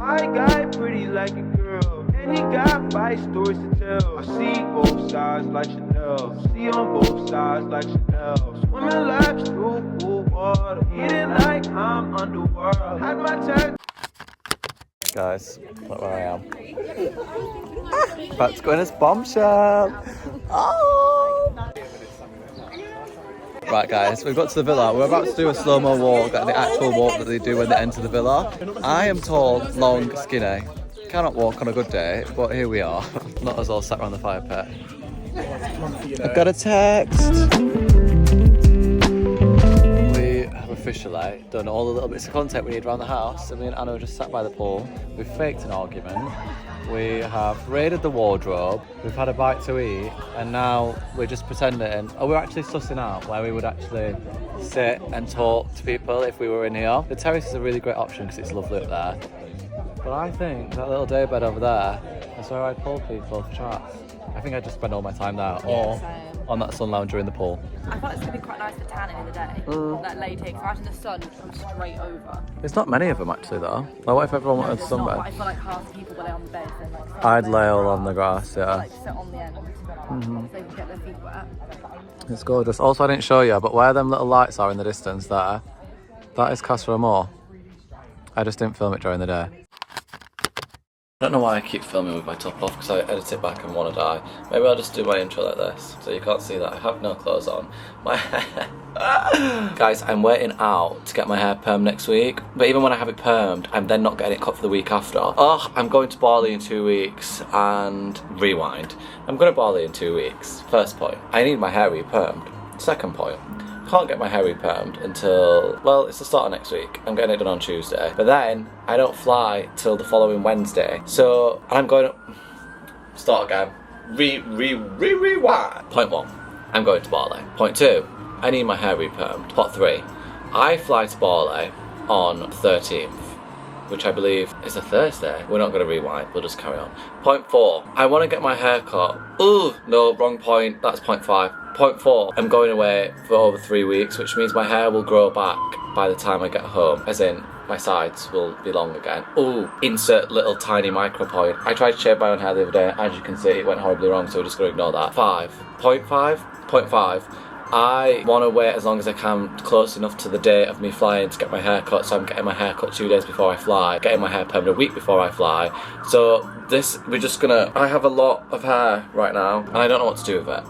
My guy pretty like a girl, and he got 5 stories to tell. I see both sides like Chanel, see on both sides like Chanel. Swimming laps through cool water, eating like I'm underworld. Had my time. Guys, look where I am. About to go in this bombshell. Oh! Right guys, we've got to the villa. We're about to do a slow-mo walk, like the actual walk that they do when they enter the villa. I am tall, long, skinny. Cannot walk on a good day, but here we are. Not us all sat around the fire pit. I've got a text. We have officially done all the little bits of content we need around the house. So me and Anna are just sat by the pool. We've faked an argument. We have raided the wardrobe, we've had a bite to eat, and now we're just pretending, we're actually sussing out where we would actually sit and talk to people if we were in here. The terrace is a really great option because it's lovely up there. But I think that little daybed over there is where I'd pull people for chats. I think I'd just spend all my time there, or on that sun lounger in the pool. I thought it's going to be quite nice for tanning in the day, that late take, right in the sun, comes straight over. There's not many of them actually though. Like, what if everyone wanted There's sunbed? not, but I feel like half the people lay on the bed and like... I'd lay all on the grass, yeah. Like sit on the end, so they can get their feet wet. It's gorgeous. Also, I didn't show you, but where them little lights are in the distance there, that is Castor Moor. I just didn't film it during the day. I don't know why I keep filming with my top off because I edit it back and want to die. Maybe I'll just do my intro like this so you can't see that I have no clothes on. My hair. Guys, I'm waiting out to get my hair permed next week, but even when I have it permed, I'm then not getting it cut for the week after. Oh, I'm going to Bali in 2 weeks and rewind. I'm going to Bali in 2 weeks. First point, I need my hair re-permed. Second point, can't get my hair re-permed until, well, it's the start of next week. I'm getting it done on Tuesday. But then, I don't fly till the following Wednesday. So, I'm going to... Start again. Rewind. Point 1, I'm going to Bali. Point 2, I need my hair re-permed. Plot 3, I fly to Bali on 13th, which I believe is a Thursday. We're not going to rewind, we'll just carry on. Point 4, I want to get my hair cut. Ooh, no, wrong point, that's point 5. Point 4, I'm going away for over 3 weeks, which means my hair will grow back by the time I get home, as in my sides will be long again. Ooh, insert little tiny micro point. I tried to shave my own hair the other day, as you can see it went horribly wrong, so we're just going to ignore that. 5, I want to wait as long as I can, close enough to the date of me flying to get my hair cut, so I'm getting my hair cut 2 days before I fly, getting my hair permed a week before I fly. So this, we're just gonna, I have a lot of hair right now, and I don't know what to do with it.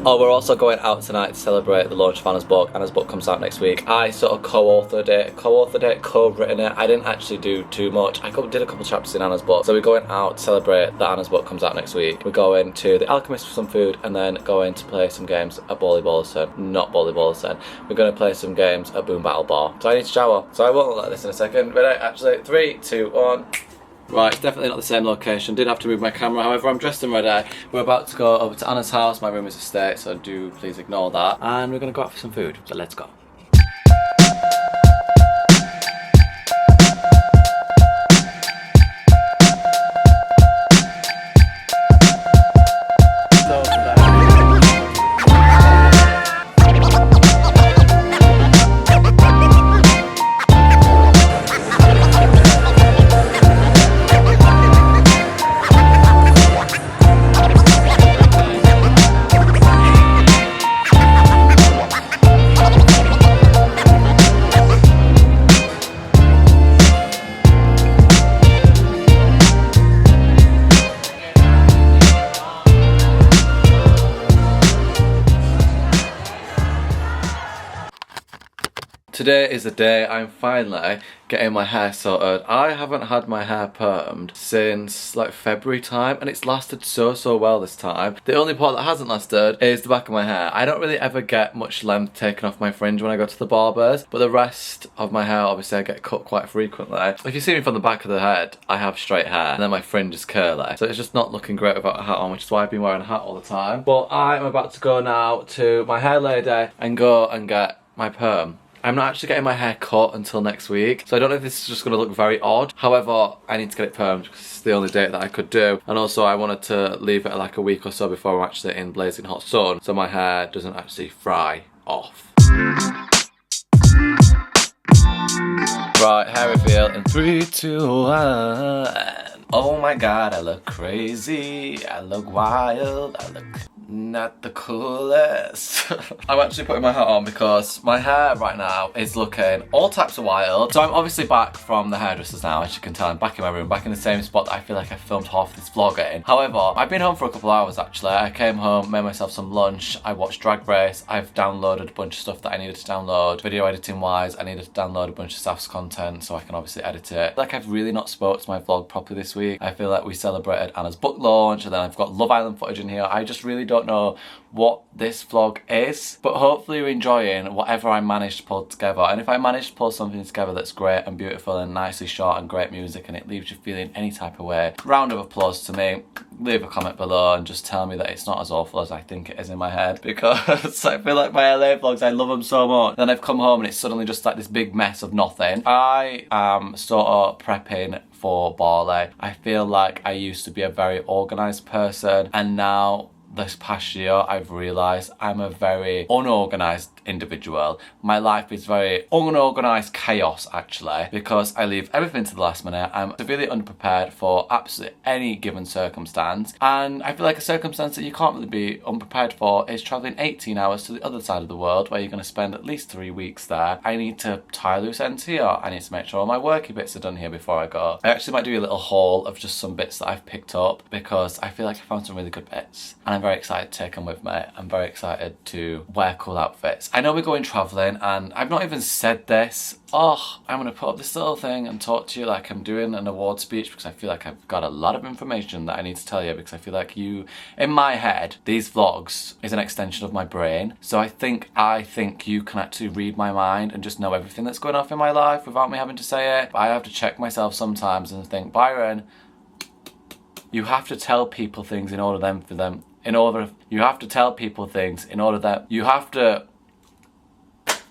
Oh, we're also going out tonight to celebrate the launch of Anna's book. Anna's book comes out next week. I sort of co-written it, co-written it. I didn't actually do too much. I did a couple chapters in Anna's book. So we're going out to celebrate that Anna's book comes out next week. We're going to the Alchemist for some food and then going to play some games at Bali Bollerson. Not Bali Bollerson. We're going to play some games at Boom Battle Bar. So I need to shower. So I won't let this in a second. Ready? Actually, 3, 2, 1. Right, it's definitely not the same location. Did have to move my camera, however I'm dressed and ready. We're about to go over to Anna's house. My room is a state, so do please ignore that. And we're going to go out for some food, so let's go. Today is the day I'm finally getting my hair sorted. I haven't had my hair permed since like February time, and it's lasted so well this time. The only part that hasn't lasted is the back of my hair. I don't really ever get much length taken off my fringe when I go to the barbers, but the rest of my hair, obviously I get cut quite frequently. If you see me from the back of the head, I have straight hair, and then my fringe is curly. So it's just not looking great without a hat on, which is why I've been wearing a hat all the time. But I'm about to go now to my hair lady and go and get my perm. I'm not actually getting my hair cut until next week, so I don't know if this is just going to look very odd. However, I need to get it permed because it's the only date that I could do. And also I wanted to leave it like a week or so before I'm actually in blazing hot sun, so my hair doesn't actually fry off. Right, hair reveal in 3, 2, 1. Oh my god, I look crazy. I look wild. I look not the coolest. I'm actually putting my hat on because my hair right now is looking all types of wild. So I'm obviously back from the hairdressers now, as you can tell. I'm back in my room, back in the same spot that I feel like I filmed half this vlog in. However, I've been home for a couple of hours actually. I came home, made myself some lunch, I watched Drag Race, I've downloaded a bunch of stuff that I needed to download. Video editing wise, I needed to download a bunch of Saf's content so I can obviously edit it. Like I've really not spoke to my vlog properly this week. I feel like we celebrated Anna's book launch and then I've got Love Island footage in here. I just really don't know what this vlog is, but hopefully you're enjoying whatever I managed to pull together. And if I manage to pull something together that's great and beautiful and nicely shot and great music and it leaves you feeling any type of way, round of applause to me. Leave a comment below and just tell me that it's not as awful as I think it is in my head, because I feel like my LA vlogs, I love them so much. Then I've come home and it's suddenly just like this big mess of nothing. I am sort of prepping for Bali. I feel like I used to be a very organised person, and now this past year I've realised I'm a very unorganised individual. My life is very unorganised chaos actually, because I leave everything to the last minute. I'm severely unprepared for absolutely any given circumstance, and I feel like a circumstance that you can't really be unprepared for is travelling 18 hours to the other side of the world where you're going to spend at least 3 weeks there. I need to tie loose ends here. I need to make sure all my worky bits are done here before I go. I actually might do a little haul of just some bits that I've picked up because I feel like I found some really good bits and I'm very excited to take them with me. I'm very excited to wear cool outfits. I know we're going travelling and I've not even said this. Oh, I'm going to put up this little thing and talk to you like I'm doing an award speech, because I feel like I've got a lot of information that I need to tell you, because I feel like you, in my head, these vlogs is an extension of my brain. So I think you can actually read my mind and just know everything that's going on in my life without me having to say it. But I have to check myself sometimes and think, Byron, you have to tell people things in order you have to tell people things in order that you have to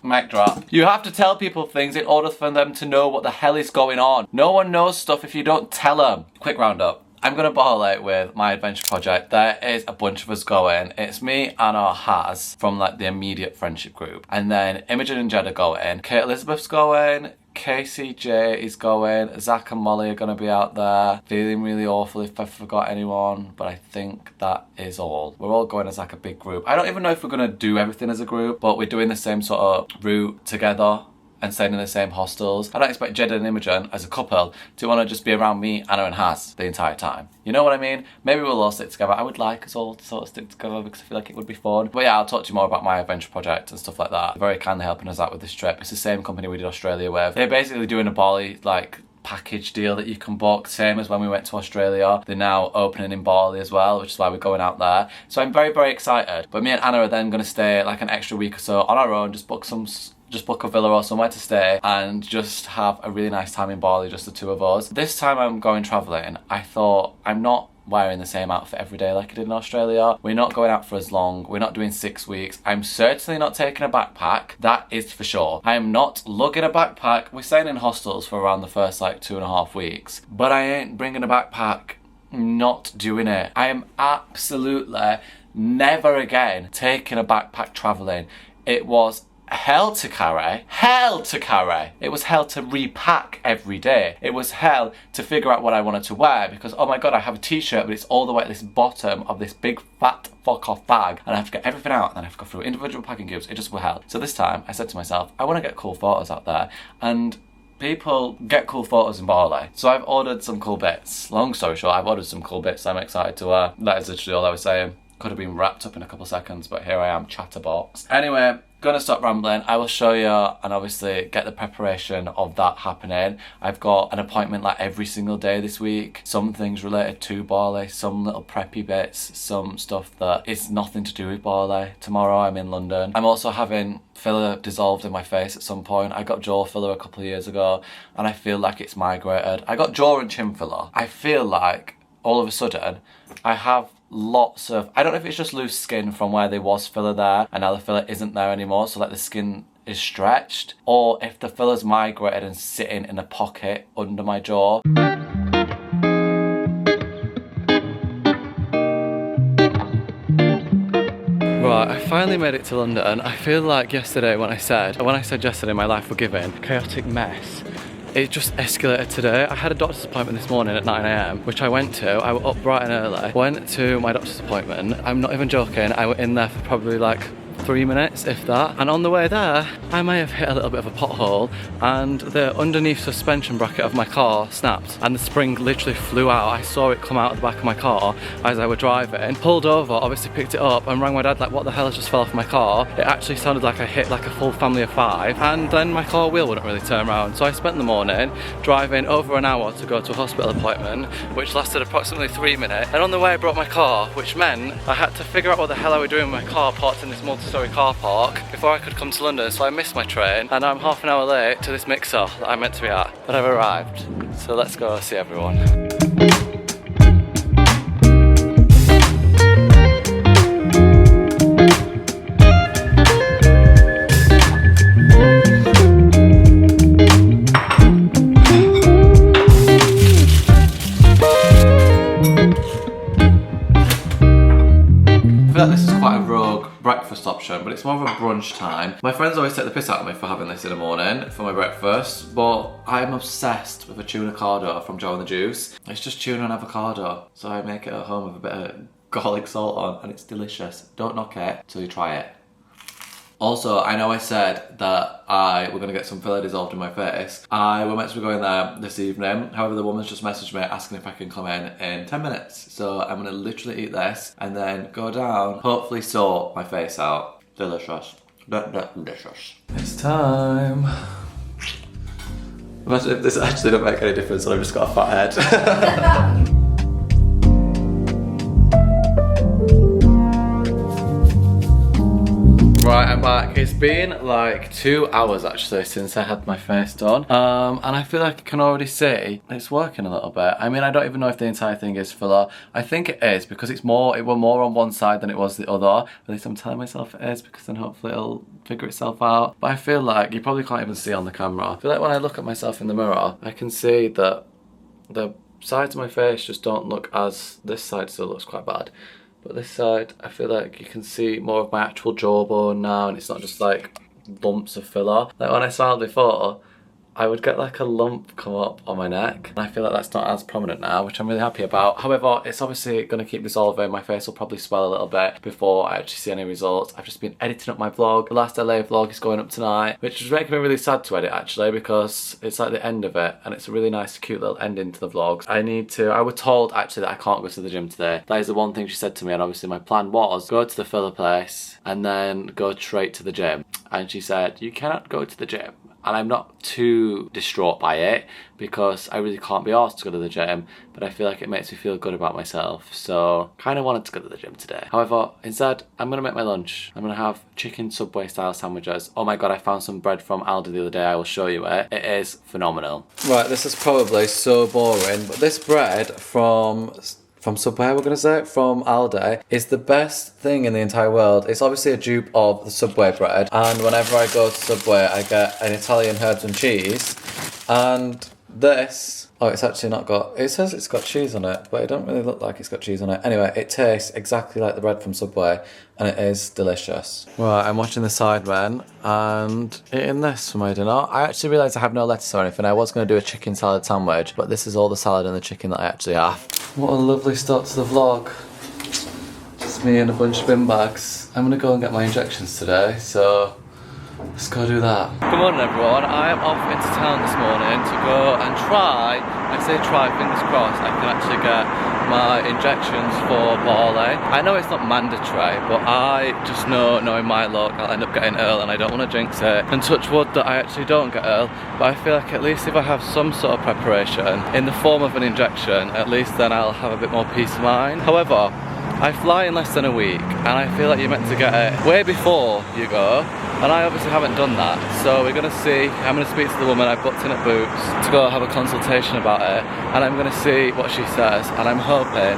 mic drop. You have to tell people things in order for them to know what the hell is going on. No one knows stuff if you don't tell them. Quick roundup. I'm going to Bali with my adventure project. There is a bunch of us going. It's me, Anna, Haz from like the immediate friendship group. And then Imogen and Jed are going. Kate Elizabeth's going. KCJ is going. Zach and Molly are going to be out there. Feeling really awful if I forgot anyone, but I think that is all. We're all going as like a big group. I don't even know if we're going to do everything as a group, but we're doing the same sort of route together and staying in the same hostels. I don't expect Jed and Imogen as a couple to want to just be around me, Anna and Haz the entire time. You know what I mean? Maybe we'll all stick together. I would like us all to sort of stick together because I feel like it would be fun. But yeah, I'll talk to you more about my adventure project and stuff like that. They're very kindly helping us out with this trip. It's the same company we did Australia with. They're basically doing a Bali like package deal that you can book, same as when we went to Australia. They're now opening in Bali as well, which is why we're going out there. So I'm very, very excited. But me and Anna are then going to stay like an extra week or so on our own, just book a villa or somewhere to stay and just have a really nice time in Bali, just the two of us. This time I'm going travelling, I thought I'm not wearing the same outfit every day like I did in Australia. We're not going out for as long. We're not doing 6 weeks. I'm certainly not taking a backpack. That is for sure. I am not lugging a backpack. We're staying in hostels for around the first like 2.5 weeks, but I ain't bringing a backpack. Not doing it. I am absolutely never again taking a backpack travelling. It was hell to carry. It was hell to repack every day. It was hell to figure out what I wanted to wear, because oh my god, I have a t-shirt but it's all the way at this bottom of this big fat fuck off bag and I have to get everything out and then I have to go through individual packing cubes. It just was hell. So this time I said to myself, I want to get cool photos out there, and people get cool photos in Bali. So I've ordered some cool bits. Long story short, I've ordered some cool bits I'm excited to wear. That is literally all I was saying. Could have been wrapped up in a couple seconds, but here I am, chatterbox. Anyway, gonna stop rambling. I will show you and obviously get the preparation of that happening. I've got an appointment like every single day this week. Some things related to Bali, some little preppy bits, some stuff that is nothing to do with Bali. Tomorrow I'm in London. I'm also having filler dissolved in my face at some point. I got jaw filler a couple of years ago and I feel like it's migrated. I got jaw and chin filler. I feel like all of a sudden I have lots of, I don't know if it's just loose skin from where there was filler there and now the filler isn't there anymore, so like the skin is stretched, or if the filler's migrated and sitting in a pocket under my jaw. Right, I finally made it to London. I feel like yesterday when I said yesterday my life forgiven, chaotic mess. it just escalated today. I had a doctor's appointment this morning at 9 AM, which I went to. I was up bright and early, went to my doctor's appointment. I'm not even joking, I was in there for probably like 3 minutes, if that. And on the way there, I may have hit a little bit of a pothole and the underneath suspension bracket of my car snapped and the spring literally flew out. I saw it come out of the back of my car as I was driving. Pulled over, obviously picked it up and rang my dad like, what the hell has just fell off my car? It actually sounded like I hit like a full family of 5, and then my car wheel wouldn't really turn around. So I spent the morning driving over an hour to go to a hospital appointment, which lasted approximately 3 minutes. And on the way I brought my car, which meant I had to figure out what the hell I was doing with my car parked in this multi-storey car park before I could come to London. So I missed my train and I'm half an hour late to this mixer that I'm meant to be at, but I've arrived. So let's go see everyone. This is quite a rogue breakfast option, but it's more of a brunch time. My friends always take the piss out of me for having this in the morning for my breakfast, but I'm obsessed with a tuna cardo from Joe and the Juice. It's just tuna and avocado, so I make it at home with a bit of garlic salt on, and it's delicious. Don't knock it till you try it. Also, I know I said that we're going to get some filler dissolved in my face. I were meant to be going there this evening. However, the woman's just messaged me asking if I can come in 10 minutes. So I'm going to literally eat this and then go down, hopefully sort my face out. Delicious. Delicious. It's time. Imagine if this actually don't make any difference and I've just got a fat head. Right, I'm back. It's been like 2 hours actually since I had my face done. And I feel like I can already see it's working a little bit. I mean, I don't even know if the entire thing is filler. I think it is because it were more on one side than it was the other. At least I'm telling myself it is, because then hopefully it'll figure itself out. But I feel like you probably can't even see on the camera. I feel like when I look at myself in the mirror, I can see that the sides of my face just don't look as, this side still looks quite bad. But this side, I feel like you can see more of my actual jawbone now, and it's not just like lumps of filler. Like when I smiled before, I would get like a lump come up on my neck, and I feel like that's not as prominent now, which I'm really happy about. However, it's obviously going to keep dissolving. My face will probably swell a little bit before I actually see any results. I've just been editing up my vlog. The last LA vlog is going up tonight, which is making me really sad to edit actually, because it's like the end of it and it's a really nice cute little ending to the vlogs. I was told actually that I can't go to the gym today. That is the one thing she said to me, and obviously my plan was go to the filler place and then go straight to the gym. And she said, you cannot go to the gym. And I'm not too distraught by it because I really can't be arsed to go to the gym, but I feel like it makes me feel good about myself. So kind of wanted to go to the gym today. However, instead, I'm going to make my lunch. I'm going to have chicken Subway style sandwiches. Oh my God, I found some bread from Aldi the other day. I will show you it. It is phenomenal. Right, this is probably so boring, but this bread from Subway, we're going to say, from Aldi, is the best thing in the entire world. It's obviously a dupe of the Subway bread, and whenever I go to Subway I get an Italian herbs and cheese, and this, oh, it's actually not got, it says it's got cheese on it, but it don't really look like it's got cheese on it. Anyway, it tastes exactly like the bread from Subway, and it is delicious. Right, I'm watching the Sidemen and eating this for my dinner. I actually realised I have no lettuce or anything. I was going to do a chicken salad sandwich, but this is all the salad and the chicken that I actually have. What a lovely start to the vlog. Just me and a bunch of bin bags. I'm going to go and get my injections today, so let's go do that. Good morning everyone, I am off into town this morning to go and try, I say try, fingers crossed, I can actually get my injections for Bali. I know it's not mandatory, but I just know, knowing my luck, I'll end up getting ill and I don't want to jinx it. And touch wood that I actually don't get ill, but I feel like at least if I have some sort of preparation in the form of an injection, at least then I'll have a bit more peace of mind. However, I fly in less than a week and I feel like you're meant to get it way before you go, and I obviously haven't done that. So we're going to see, I'm going to speak to the woman I booked in at Boots to go have a consultation about it, and I'm going to see what she says, and I'm hoping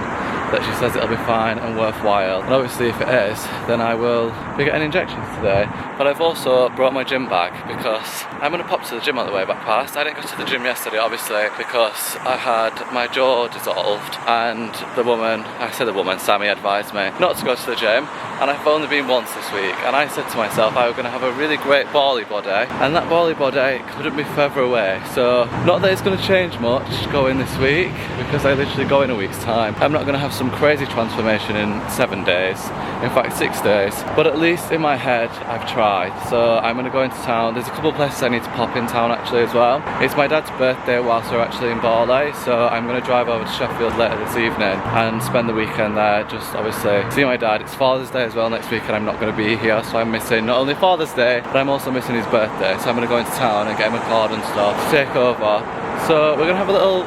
that she says it'll be fine and worthwhile. And obviously if it is, then I will be getting injections today. But I've also brought my gym bag because I'm going to pop to the gym on the way back past. I didn't go to the gym yesterday obviously because I had my jaw dissolved, and the woman, Sammy advised me not to go to the gym, and I've only been once this week, and I said to myself I was going to have a really great Bali body, and that Bali body couldn't be further away. So not that it's going to change much going this week, because I literally go in a week's time. I'm not going to have some crazy transformation in 7 days, in fact 6 days, but at least in my head I've tried. So I'm going to go into town. There's a couple of places I need to pop in town actually as well. It's my dad's birthday whilst we're actually in Bali, so I'm going to drive over to Sheffield later this evening and spend the weekend there, just obviously see my dad. It's Father's Day as well next week, and I'm not going to be here, so I'm missing not only Father's Day, but I'm also missing his birthday. So I'm going to go into town and get him a card and stuff to take over. So we're going to have a little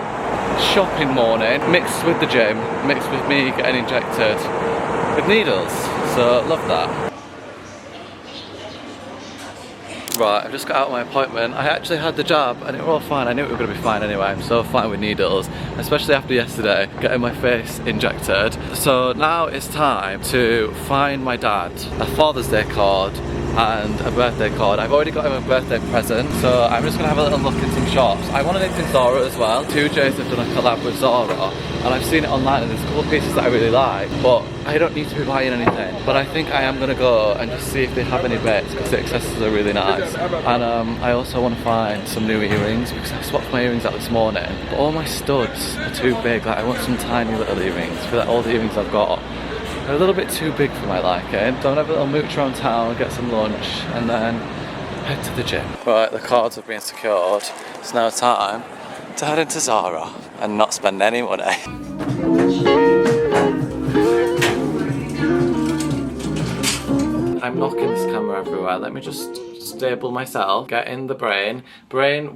shopping morning, mixed with the gym, mixed with me getting injected with needles. So love that. Right, I've just got out of my appointment. I actually had the jab and it was all fine. I knew it was going to be fine anyway. I'm so fine with needles, especially after yesterday getting my face injected. So now it's time to find my dad a Father's Day card and a birthday card. I've already got him a birthday present, so I'm just going to have a little look in some shops. I wanted it in Zara as well. 2Js have done a collab with Zara, and I've seen it online and there's a couple of pieces that I really like, but I don't need to be buying anything. But I think I am going to go and just see if they have any bits, because the accessories are really nice. And I also want to find some new earrings, because I swapped my earrings out this morning, but all my studs are too big. Like, I want some tiny little earrings. I feel like all the earrings I've got are a little bit too big for my liking. So I'm gonna have a little mooch around town, get some lunch, and then head to the gym. Right, the cards have been secured. It's now time to head into Zara and not spend any money. I'm knocking this camera everywhere. Let me just stable myself, get in the brain,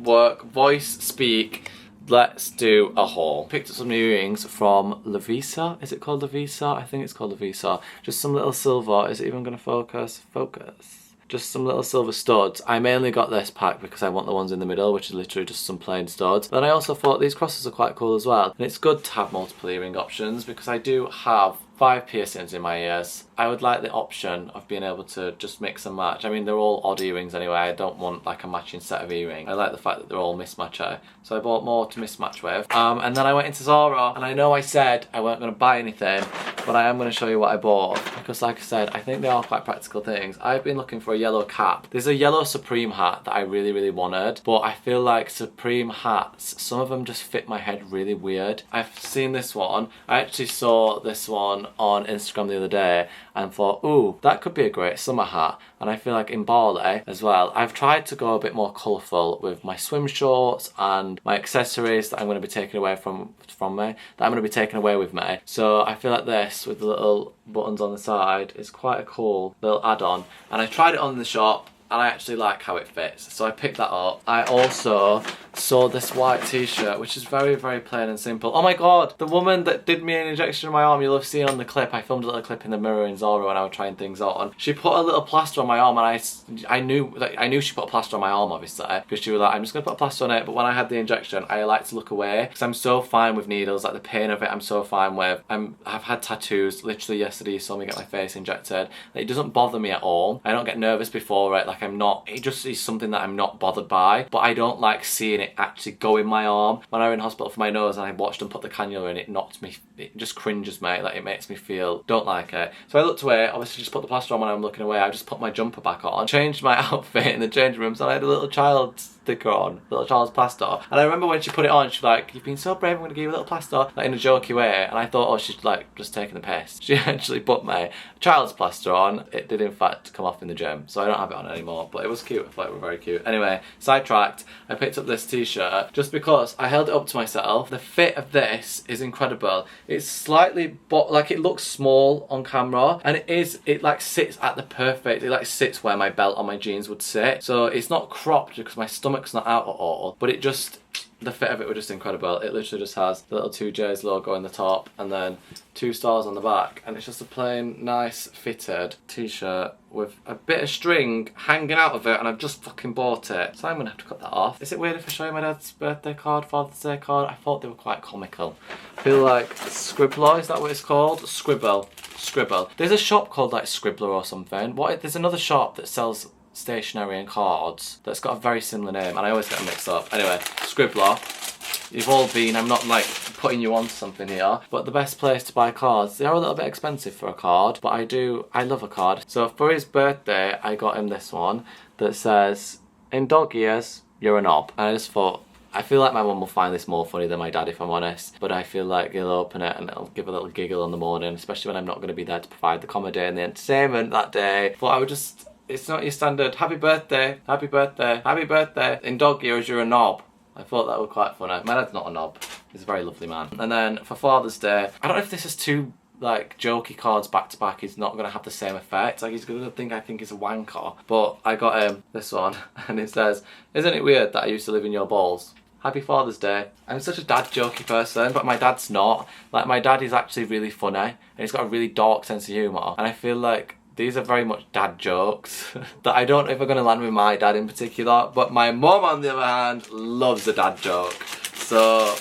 work, voice, speak. Let's do a haul. Picked up some new earrings from Lavisa. Is it called Lavisa? I think it's called Lavisa. Just some little silver. Is it even going to focus? Focus. Just some little silver studs. I mainly got this pack because I want the ones in the middle, which is literally just some plain studs. Then I also thought these crosses are quite cool as well. And it's good to have multiple earring options, because I do have 5 piercings in my ears. I would like the option of being able to just mix and match. I mean, they're all odd earrings anyway. I don't want like a matching set of earrings. I like the fact that they're all mismatcher. So I bought more to mismatch with. And then I went into Zara, and I know I said I weren't going to buy anything, but I am going to show you what I bought, because like I said, I think they are quite practical things. I've been looking for a yellow cap. There's a yellow Supreme hat that I really, really wanted, but I feel like Supreme hats, some of them just fit my head really weird. I've seen this one. I actually saw this one on Instagram the other day and thought, ooh, that could be a great summer hat. And I feel like in Bali as well, I've tried to go a bit more colourful with my swim shorts and my accessories that I'm going to be taking away from me, that I'm going to be taking away with me. So I feel like this with the little buttons on the side is quite a cool little add-on. And I tried it on in the shop, and I actually like how it fits, so I picked that up. I also saw this white t-shirt, which is very, very plain and simple. Oh my god, the woman that did me an injection in my arm, you'll have seen on the clip, I filmed a little clip in the mirror in Zara when I was trying things on. She put a little plaster on my arm, and I knew she put a plaster on my arm, obviously, because she was like, I'm just gonna put a plaster on it, but when I had the injection, I like to look away, because I'm so fine with needles, like the pain of it, I'm so fine with. I've had tattoos, literally yesterday you saw me get my face injected. It doesn't bother me at all. I don't get nervous before it, like it just is something that I'm not bothered by, but I don't like seeing it actually go in my arm. When I was in hospital for my nose and I watched them put the cannula in, it knocked me, it just cringes me, like it makes me feel, don't like it. So I looked away, obviously just put the plaster on when I'm looking away. I just put my jumper back on, changed my outfit in the changing room, so I had a little child sticker on, little child's plaster. And I remember when she put it on, she was like, you've been so brave, I'm gonna give you a little plaster, like in a jokey way. And I thought, oh, she's like just taking the piss. She actually put my child's plaster on. It did in fact come off in the gym, so I don't have it on anymore, but it was cute. I thought it was very cute. Anyway, sidetracked, I picked up this t-shirt just because I held it up to myself. The fit of this is incredible. It's slightly, like it looks small on camera, and it like sits at the perfect, it like sits where my belt on my jeans would sit. So it's not cropped because my stomach's not out at all, but it just, the fit of it was just incredible. It literally just has the little 2Js logo on the top and then 2 stars on the back, and it's just a plain, nice fitted t-shirt with a bit of string hanging out of it, and I've just fucking bought it. So I'm gonna have to cut that off. Is it weird if I show you my dad's birthday card, Father's Day card? I thought they were quite comical. I feel like Scribbler, is that what it's called? Scribble. There's a shop called like Scribbler or something. There's another shop that sells stationery and cards that's got a very similar name, and I always get them mixed up. Anyway, Scribbler. You've all been, I'm not like putting you on to something here, but the best place to buy cards, they are a little bit expensive for a card, but I love a card. So for his birthday, I got him this one that says, in dog years, you're a knob. And I just thought, I feel like my mum will find this more funny than my dad if I'm honest, but I feel like he'll open it and it'll give a little giggle in the morning, especially when I'm not going to be there to provide the comedy and the entertainment that day. But I would just, it's not your standard, happy birthday, happy birthday, happy birthday, in dog years you're a knob. I thought that was quite funny. My dad's not a knob, he's a very lovely man. And then for Father's Day, I don't know if this is too like jokey cards back to back is not going to have the same effect. Like he's going to think I think he's a wanker. But I got him this one and it says, isn't it weird that I used to live in your balls? Happy Father's Day. I'm such a dad jokey person, but my dad's not. Like my dad is actually really funny and he's got a really dark sense of humour, and I feel like these are very much dad jokes that I don't know if are going to land with my dad in particular, but my mum on the other hand loves a dad joke. So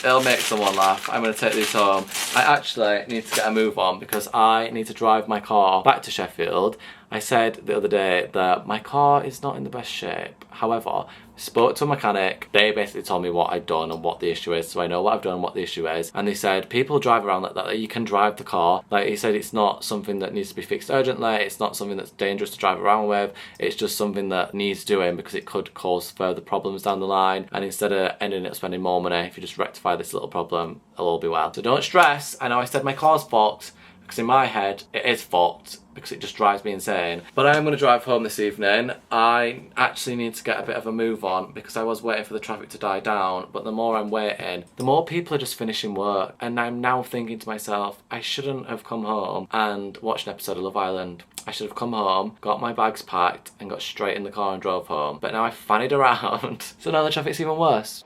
it'll make someone laugh. I'm going to take these home. I actually need to get a move on because I need to drive my car back to Sheffield. I said the other day that my car is not in the best shape. However, I spoke to a mechanic. They basically told me what I'd done and what the issue is, so I know what I've done and what the issue is. And they said people drive around like that, that you can drive the car. Like he said, it's not something that needs to be fixed urgently. It's not something that's dangerous to drive around with. It's just something that needs doing because it could cause further problems down the line. And instead of ending up spending more money, if you just rectify this little problem, it'll all be well. So don't stress. I know I said my car's fucked, because in my head it is fucked because it just drives me insane. But I am going to drive home this evening. I actually need to get a bit of a move on because I was waiting for the traffic to die down, but the more I'm waiting, the more people are just finishing work, and I'm now thinking to myself, I shouldn't have come home and watched an episode of Love Island. I should have come home, got my bags packed and got straight in the car and drove home. But now I fannied around, so now the traffic's even worse.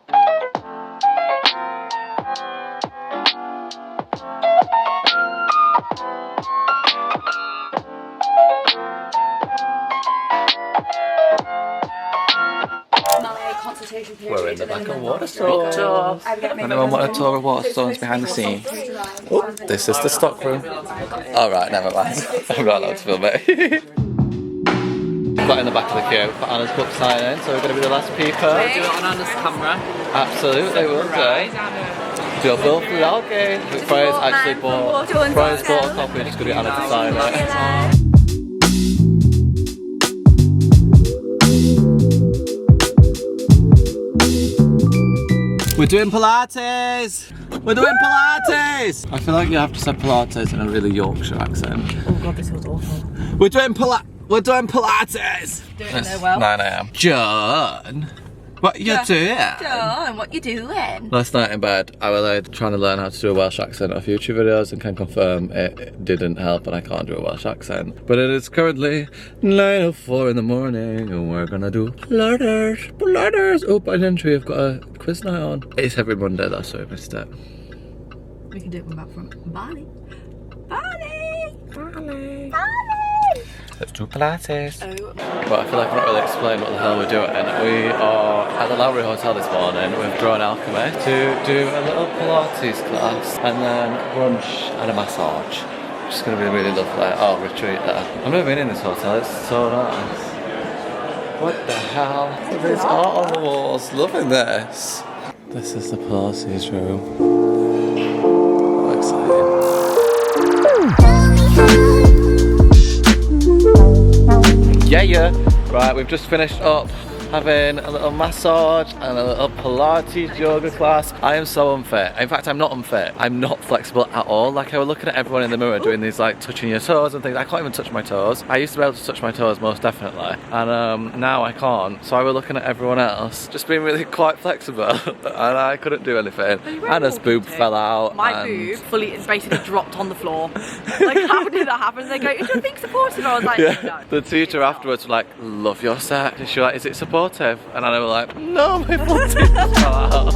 We're in the back of water store. Anyone want a tour of water stores behind the scenes? Oh, this is the stock room. Alright, never mind. I'm not allowed to film it. Got in the back of the queue for Anna's book signing, so we're going to be the last people. Do it on Anna's camera. Absolutely, we'll do. Double vlogging. Freya's actually bought a copy and just going to get Anna to sign it. We're doing Pilates! We're doing Pilates! I feel like you have to say Pilates in a really Yorkshire accent. Oh god, this was awful. We're doing Pilates! Do it in there well. 9 AM. John! What you doing? John, what you doing? Last night in bed, I was trying to learn how to do a Welsh accent on future videos and can confirm it didn't help and I can't do a Welsh accent. But it is currently 9:04 in the morning and we're gonna do Pilates. Oh, by the entry, I've got a quiz night on. It's every Monday though, so I missed it. We can do it when we're back from Bali. Let's do Pilates. Oh. But I feel like I've not really explained what the hell we're doing. We are at the Lowry Hotel this morning with Drone Alchemy to do a little Pilates class and then brunch and a massage. Which is going to be really lovely. Oh, retreat there. I've never been in this hotel, it's so nice. What the hell? There's art on the walls, loving this. This is the Pilates room. How exciting. Yeah. Right, we've just finished up having a little massage and a little Pilates yoga class. I am so unfit. In fact, I'm not unfit. I'm not flexible at all. Like I was looking at everyone in the mirror doing these like touching your toes and things. I can't even touch my toes. I used to be able to touch my toes most definitely. And now I can't. So I was looking at everyone else just being really quite flexible and I couldn't do anything. Anna's boob fell out. My boob fully basically dropped on the floor. Like how did that happen? They go, is your thing supportive? I was like, yeah. No. The teacher afterwards was like, love your set. And she was like, is it supportive? And I was like, no, my foot fell out.